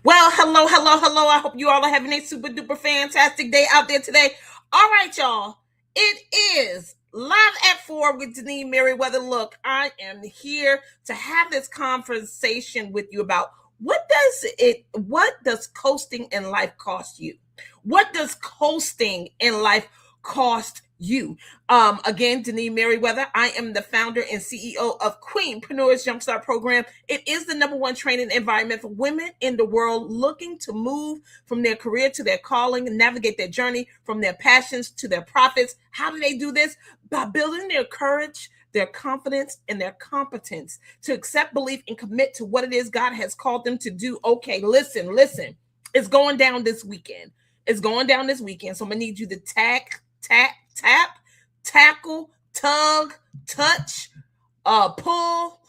Well, hello, hello, hello. I hope you all are having a super duper fantastic day out there today. All right, y'all. It is live at 4 with Denise Merriweather. Look, I am here to have this conversation with you about what does coasting in life cost you? What does coasting in life cost you? Again, Denise Merriweather. I am the founder and CEO of Queenpreneurs Jumpstart Program. It is the number one training environment for women in the world looking to move from their career to their calling and navigate their journey from their passions to their profits. How do they do this? By building their courage, their confidence, and their competence to accept, believe, and commit to what it is God has called them to do. Okay, listen. It's going down this weekend. It's going down this weekend. So I'm gonna need you to tap, tackle, tug, touch, pull.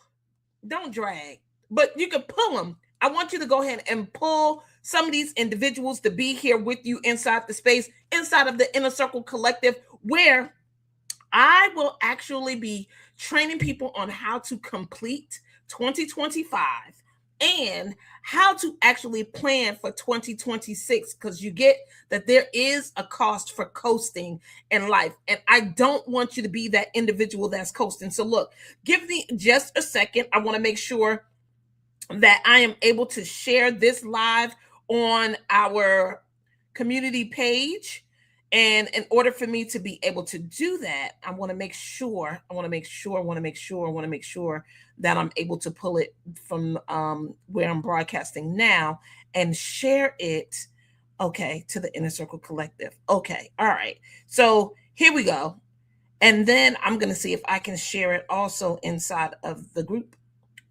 Don't drag, but you can pull them. I want you to go ahead and pull some of these individuals to be here with you inside the space, inside of the Inner Circle Collective, where I will actually be training people on how to complete 2025 and how to actually plan for 2026, because you get that there is a cost for coasting in life. And I don't want you to be that individual that's coasting. So, look, give me just a second. I want to make sure that I am able to share this live on our community page. And in order for me to be able to do that, I want to make sure that I'm able to pull it from where I'm broadcasting now and share it, okay, to the Inner Circle Collective. Okay, all right. So here we go. And then I'm going to see if I can share it also inside of the group.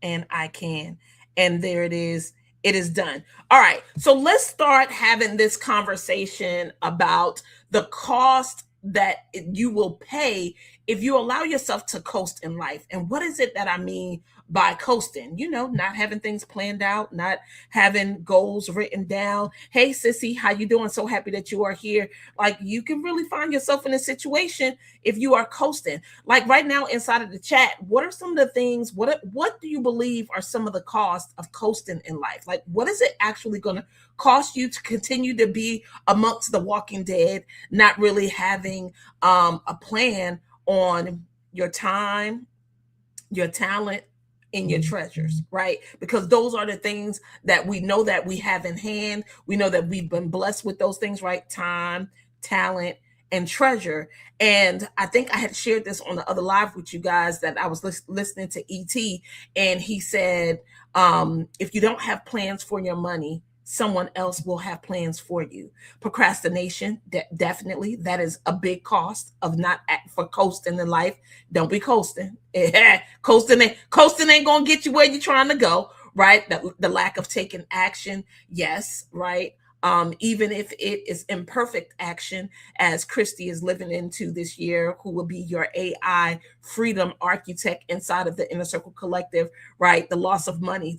And I can. And there it is. It is done. All right. So let's start having this conversation about the cost that you will pay if you allow yourself to coast in life. And what is it that I mean by coasting? Not having things planned out, not having goals written down. Hey, sissy, how you doing? So happy that you are here. Like, you can really find yourself in a situation if you are coasting. Like right now inside of the chat, what are some of the things, what do you believe are some of the costs of coasting in life? Like, what is it actually going to cost you to continue to be amongst the walking dead, not really having a plan on your time, your talent, and your treasures, right? Because those are the things that we know that we have in hand. We know that we've been blessed with those things, right? Time, talent, and treasure. And I think I had shared this on the other live with you guys, that I was listening to ET, and he said, if you don't have plans for your money, someone else will have plans for you. Procrastination, definitely, that is a big cost of not for coasting in life. Don't be coasting. Coasting ain't gonna get you where you're trying to go, right? The lack of taking action, yes, right. Even if it is imperfect action, as Christy is living into this year, who will be your AI freedom architect inside of the Inner Circle Collective, right? The loss of money,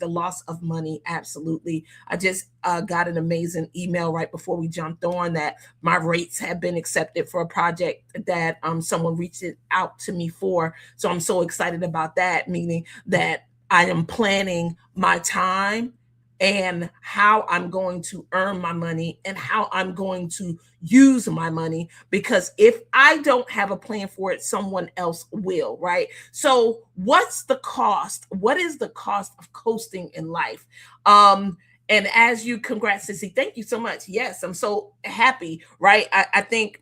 absolutely. I just got an amazing email right before we jumped on that my rates have been accepted for a project that someone reached out to me for. So I'm so excited about that, meaning that I am planning my time and how I'm going to earn my money and how I'm going to use my money, because if I don't have a plan for it, someone else will, right? So what's the cost? What is the cost of coasting in life? And as you, congrats, Sissy, thank you so much. Yes, I'm so happy, right? I think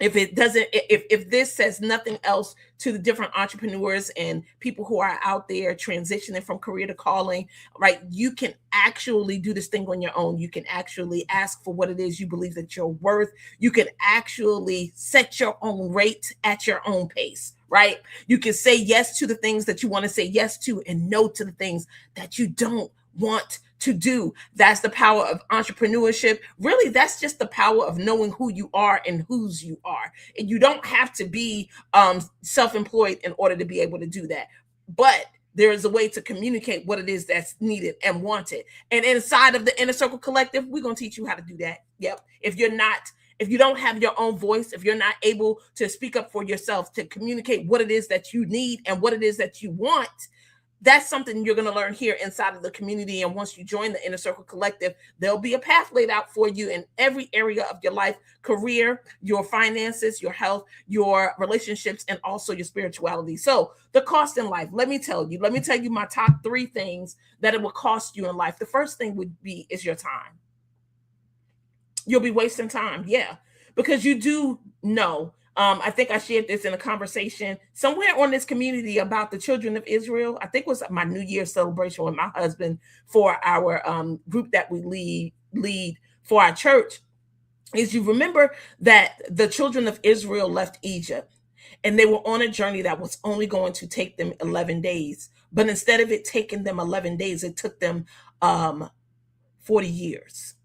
if it doesn't, if this says nothing else to the different entrepreneurs and people who are out there transitioning from career to calling, right, you can actually do this thing on your own. You can actually ask for what it is you believe that you're worth. You can actually set your own rate at your own pace, right? You can say yes to the things that you want to say yes to and no to the things that you don't want to do. That's the power of entrepreneurship. Really, that's just the power of knowing who you are and whose you are. And you don't have to be self-employed in order to be able to do that. But there is a way to communicate what it is that's needed and wanted. And inside of the Inner Circle Collective, we're going to teach you how to do that. Yep. If you don't have your own voice, if you're not able to speak up for yourself, to communicate what it is that you need and what it is that you want, That's something you're going to learn here inside of the community. And once you join the Inner Circle Collective, there'll be a path laid out for you in every area of your life, career, your finances, your health, your relationships, and also your spirituality. So the cost in life, let me tell you my top 3 things that it will cost you in life. The first thing would be is your time. You'll be wasting time. Yeah, because you do know. I think I shared this in a conversation somewhere on this community about the children of Israel. I think it was my New Year's celebration with my husband for our group that we lead for our church. Is you remember that the children of Israel left Egypt and they were on a journey that was only going to take them 11 days. But instead of it taking them 11 days, it took them 40 years.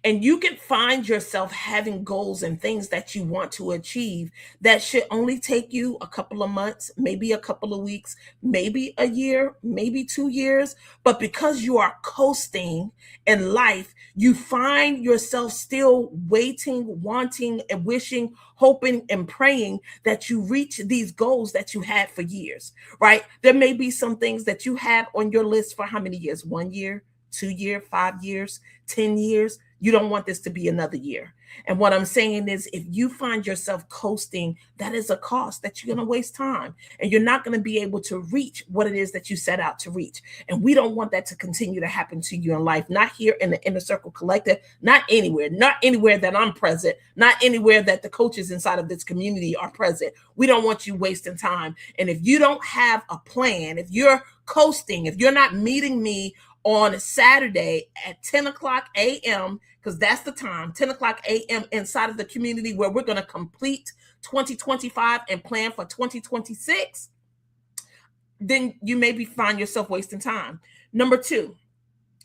And you can find yourself having goals and things that you want to achieve that should only take you a couple of months, maybe a couple of weeks, maybe a year, maybe 2 years. But because you are coasting in life, you find yourself still waiting, wanting, and wishing, hoping, and praying that you reach these goals that you had for years, right? There may be some things that you had on your list for how many years? 1 year, 2 years, 5 years, 10 years. You don't want this to be another year. And what I'm saying is, if you find yourself coasting, that is a cost that you're going to waste time and you're not going to be able to reach what it is that you set out to reach. And we don't want that to continue to happen to you in life, not here in the Inner Circle Collective, not anywhere that I'm present, not anywhere that the coaches inside of this community are present. We don't want you wasting time. And if you don't have a plan, if you're coasting, if you're not meeting me on Saturday at 10 o'clock a.m., because that's the time, 10 o'clock a.m. inside of the community where we're going to complete 2025 and plan for 2026, then you maybe find yourself wasting time. Number two,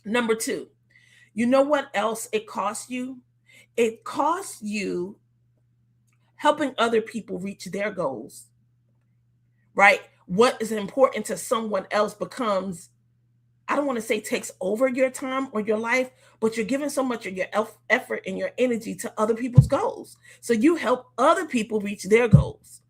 you know what else it costs you? It costs you helping other people reach their goals, right? What is important to someone else becomes, I don't want to say takes over your time or your life, but you're giving so much of your effort and your energy to other people's goals. So you help other people reach their goals.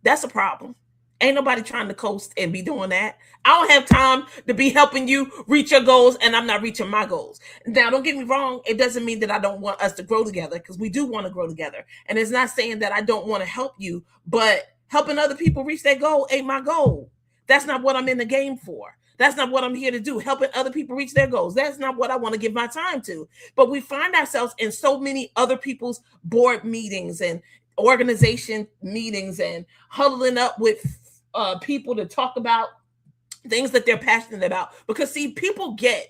That's a problem. Ain't nobody trying to coast and be doing that. I don't have time to be helping you reach your goals and I'm not reaching my goals. Now, don't get me wrong. It doesn't mean that I don't want us to grow together, because we do want to grow together. And it's not saying that I don't want to help you, but helping other people reach their goal ain't my goal. That's not what I'm in the game for. That's not what I'm here to do, helping other people reach their goals. That's not what I want to give my time to. But we find ourselves in so many other people's board meetings and organization meetings and huddling up with people to talk about things that they're passionate about. Because, see, people get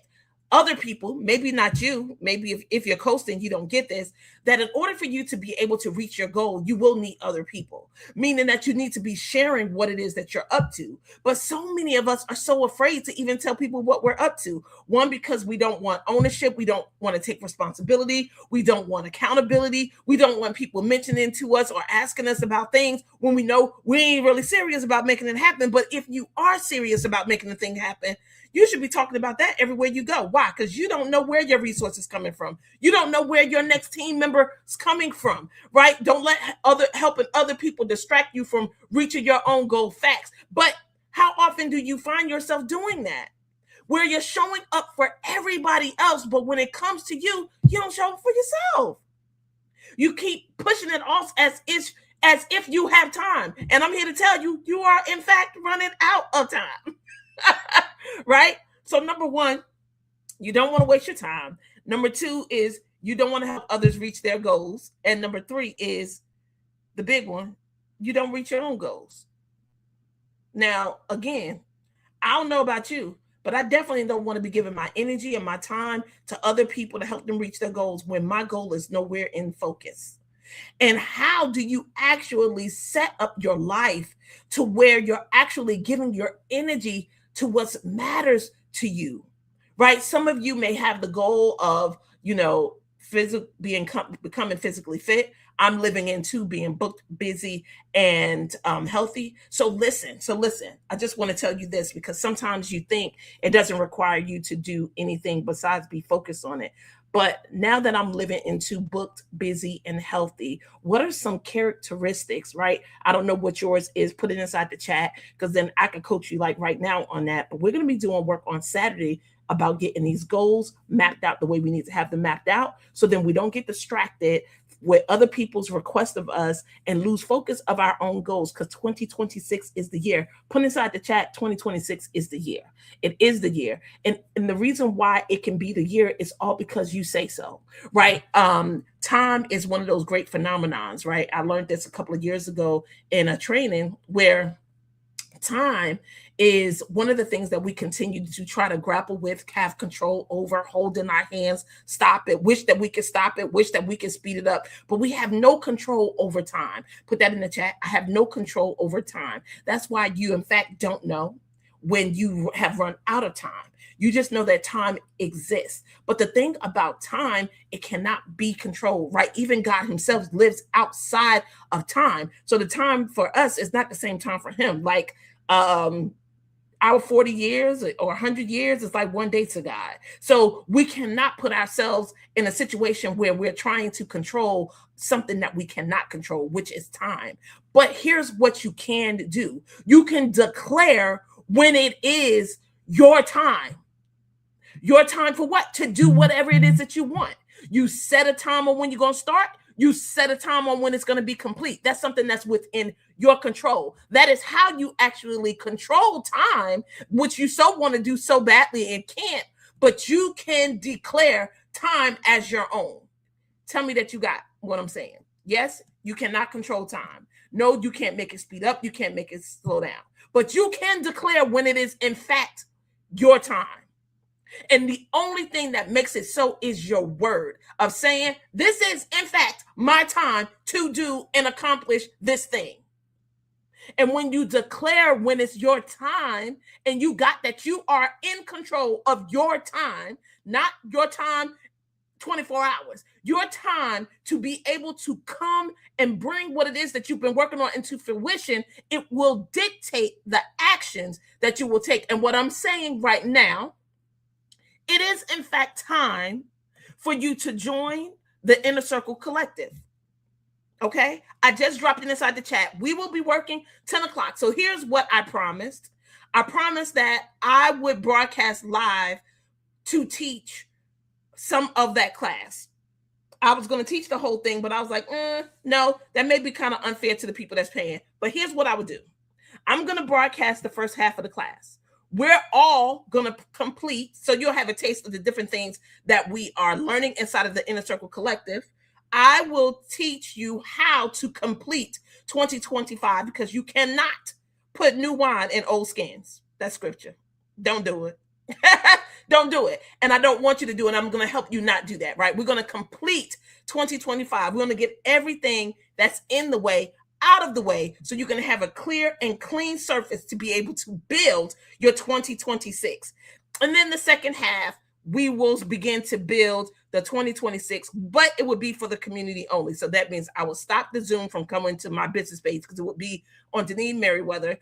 other people, maybe not you, maybe if you're coasting, you don't get this, that in order for you to be able to reach your goal, you will need other people, meaning that you need to be sharing what it is that you're up to. But so many of us are so afraid to even tell people what we're up to. One, because we don't want ownership. We don't want to take responsibility. We don't want accountability. We don't want people mentioning to us or asking us about things when we know we ain't really serious about making it happen. But if you are serious about making the thing happen, you should be talking about that everywhere you go. Why? Because you don't know where your resources coming from. You don't know where your next team member is coming from, right? Don't let helping other people distract you from reaching your own goal facts. But how often do you find yourself doing that? Where you're showing up for everybody else, but when it comes to you, you don't show up for yourself. You keep pushing it off as if you have time. And I'm here to tell you, you are in fact running out of time. Right? So number one, you don't want to waste your time. Number two is you don't want to help others reach their goals. And number three is the big one, you don't reach your own goals. Now, again, I don't know about you, but I definitely don't want to be giving my energy and my time to other people to help them reach their goals when my goal is nowhere in focus. And how do you actually set up your life to where you're actually giving your energy to what matters to you, right? Some of you may have the goal of, becoming physically fit. I'm living into being booked, busy, and healthy. So listen. I just want to tell you this because sometimes you think it doesn't require you to do anything besides be focused on it. But now that I'm living into booked, busy, and healthy, what are some characteristics, right? I don't know what yours is. Put it inside the chat because then I can coach you like right now on that. But we're going to be doing work on Saturday about getting these goals mapped out the way we need to have them mapped out. So then we don't get distracted with other people's request of us and lose focus of our own goals because 2026 is the year. Put inside the chat, 2026 is the year. It is the year. And the reason why it can be the year is all because you say so, right? Time is one of those great phenomenons, right? I learned this a couple of years ago in a training where time is one of the things that we continue to try to grapple with, have control over, hold in our hands, stop it, wish that we could stop it, wish that we could speed it up, but we have no control over time. Put that in the chat. I have no control over time. That's why you, in fact, don't know when you have run out of time. You just know that time exists. But the thing about time, it cannot be controlled, right? Even God himself lives outside of time. So the time for us is not the same time for him. Like our 40 years or 100 years is like one day to God. So we cannot put ourselves in a situation where we're trying to control something that we cannot control, which is time. But here's what you can do. You can declare when it is your time. Your time for what? To do whatever it is that you want. You set a time on when you're going to start. You set a time on when it's going to be complete. That's something that's within your control. That is how you actually control time, which you so want to do so badly and can't, but you can declare time as your own. Tell me that you got what I'm saying. Yes, you cannot control time. No, you can't make it speed up. You can't make it slow down, but you can declare when it is in fact your time. And the only thing that makes it so is your word of saying, this is, in fact, my time to do and accomplish this thing. And when you declare when it's your time and you got that you are in control of your time, not your time 24 hours, your time to be able to come and bring what it is that you've been working on into fruition, it will dictate the actions that you will take. And what I'm saying right now, it is, in fact, time for you to join the Inner Circle Collective. Okay? I just dropped it inside the chat. We will be working 10 o'clock. So here's what I promised. I promised that I would broadcast live to teach some of that class. I was going to teach the whole thing, but I was like, no, that may be kind of unfair to the people that's paying. But here's what I would do. I'm going to broadcast the first half of the class. We're all going to complete, so you'll have a taste of the different things that we are learning inside of the Inner Circle Collective. I will teach you how to complete 2025 because you cannot put new wine in old skins. That's scripture. Don't do it. Don't do it. And I don't want you to do it. I'm going to help you not do that, right? We're going to complete 2025. We're going to get everything that's in the way out of the way so you can have a clear and clean surface to be able to build your 2026. And then the second half, we will begin to build the 2026, but it would be for the community only. So that means I will stop the Zoom from coming to my business page because it would be on Denise Merriweather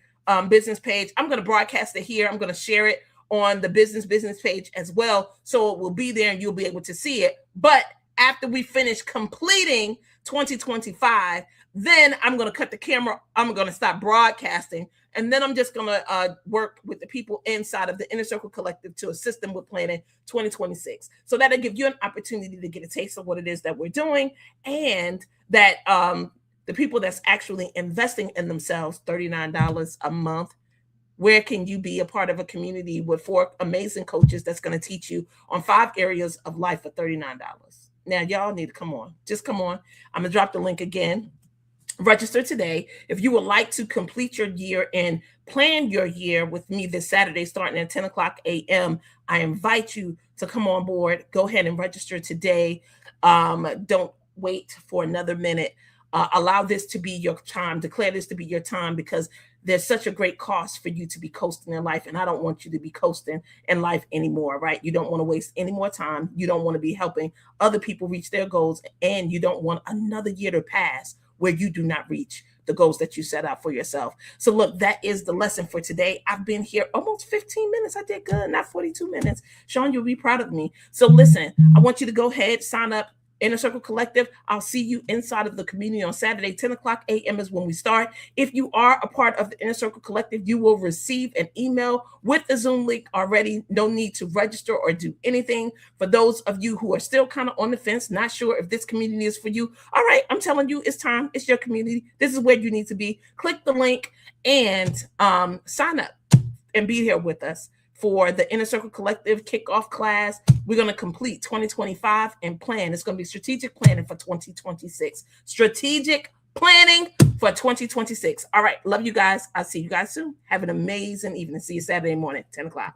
business page. I'm going to broadcast it here. I'm going to share it on the business page as well. So it will be there and you'll be able to see it. But after we finish completing 2025, then I'm going to cut the camera. I'm going to stop broadcasting. And then I'm just going to work with the people inside of the Inner Circle Collective to assist them with planning 2026. So that'll give you an opportunity to get a taste of what it is that we're doing. And that the people that's actually investing in themselves, $39 a month, where can you be a part of a community with 4 amazing coaches that's going to teach you on 5 areas of life for $39? Now, y'all need to come on. Just come on. I'm going to drop the link again. Register today. If you would like to complete your year and plan your year with me this Saturday, starting at 10 o'clock a.m., I invite you to come on board. Go ahead and register today. Don't wait for another minute. Allow this to be your time. Declare this to be your time because there's such a great cost for you to be coasting in life. And I don't want you to be coasting in life anymore, right? You don't want to waste any more time. You don't want to be helping other people reach their goals. And you don't want another year to pass where you do not reach the goals that you set out for yourself. So look, that is the lesson for today. I've been here almost 15 minutes. I did good, not 42 minutes. Sean, you'll be proud of me. So listen, I want you to go ahead, sign up. Inner Circle Collective. I'll see you inside of the community on Saturday. 10 o'clock a.m. is when we start. If you are a part of the Inner Circle Collective, you will receive an email with the Zoom link already. No need to register or do anything. For those of you who are still kind of on the fence, not sure if this community is for you, all right, I'm telling you, it's time. It's your community. This is where you need to be. Click the link and sign up and be here with us for the Inner Circle Collective kickoff class. We're going to complete 2025 and plan. It's going to be strategic planning for 2026. Strategic planning for 2026. All right. Love you guys. I'll see you guys soon. Have an amazing evening. See you Saturday morning, 10 o'clock.